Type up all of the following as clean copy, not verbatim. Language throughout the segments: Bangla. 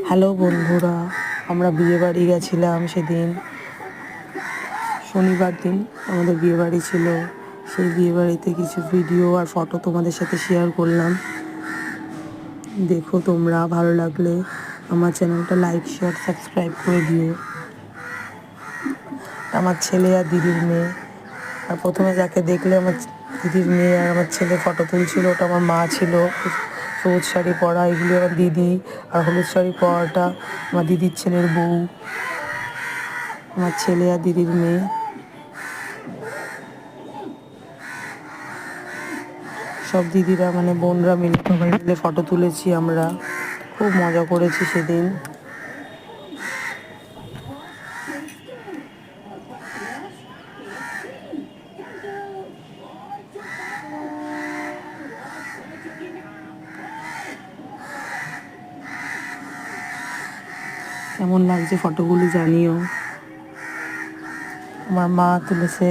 হ্যালো বন্ধুরা, আমরা বিয়েবাড়ি গেছিলাম সেদিন। শনিবার দিন আমাদের বিয়েবাড়ি ছিল। সেই বিয়েবাড়িতে কিছু ভিডিও আর ফটো তোমাদের সাথে শেয়ার করলাম। দেখো, তোমরা ভালো লাগলে আমার চ্যানেলটা লাইক, শেয়ার, সাবস্ক্রাইব করে দিও। আমার ছেলে আর দিদির মেয়ে, আর প্রথমে যাকে দেখলে আমার দিদির মেয়ে আর আমার ছেলে ফটো তুলছিল, ওটা আমার মা ছিল। সবুজ শাড়ি পরা, এগুলি আমার দিদি। আর হলুদ শাড়ি পরাটা আমার দিদির ছেলের বউ। আমার ছেলে আর দিদির মেয়ে। সব দিদিরা মানে বোনরা মিলে সবাই মিলে ফটো তুলেছি আমরা। খুব মজা করেছি সেদিন। কেমন লাগছে ফটোগুলি জানিও। আমার মা তুলেছে।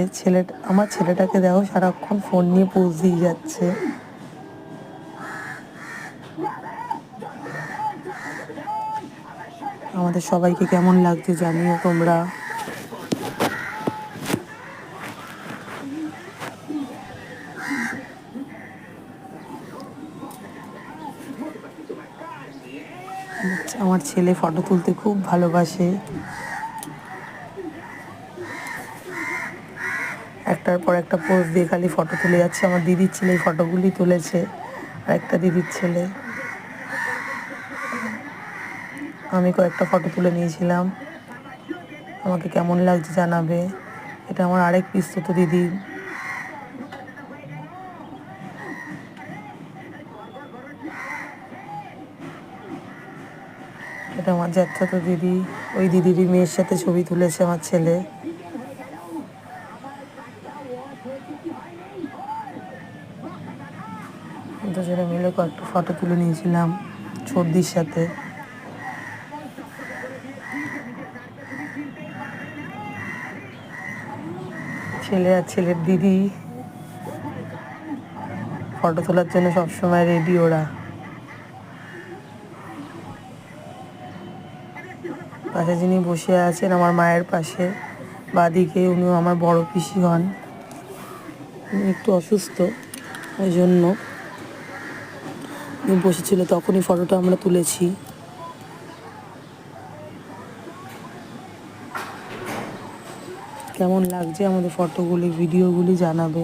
আমার ছেলেটাকে দেখো, সারাক্ষণ ফোন নিয়ে পোজ দিয়ে যাচ্ছে। আমাদের সবাইকে কেমন লাগছে জানিও তোমরা। আমার ছেলে ফটো তুলতে খুব ভালোবাসে। একটার পর একটা পোজ দিয়ে খালি ফটো তুলে যাচ্ছে। আমার দিদির ছেলে এই ফটোগুলি তুলেছে, আর একটা দিদির ছেলে। আমি কয়েকটা ফটো তুলে নিয়েছিলাম। আমাকে কেমন লাগছে জানাবে। এটা আমার আরেক পিসতুতো দিদি। এটা আমার জ্যাঠাতো দিদি। ওই দিদিরই মেয়ের সাথে ছবি তুলেছে আমার ছেলে। দুজনে মিলে কয়েকটা ফটো তুলে নিয়েছিলাম সর্দির সাথে। ছেলে আর ছেলের দিদি ফটো তোলার জন্য সবসময় রেডি ওরা। পাশে যিনি বসে আছেন আমার মায়ের পাশে বাদিকে, উনিও আমার বড় পিসি হন। উনি একটু অসুস্থ, ওই জন্য উনি বসেছিল, তখনই ফটোটা আমরা তুলেছি। কেমন লাগছে আমাদের ফটোগুলি, ভিডিওগুলি জানাবে।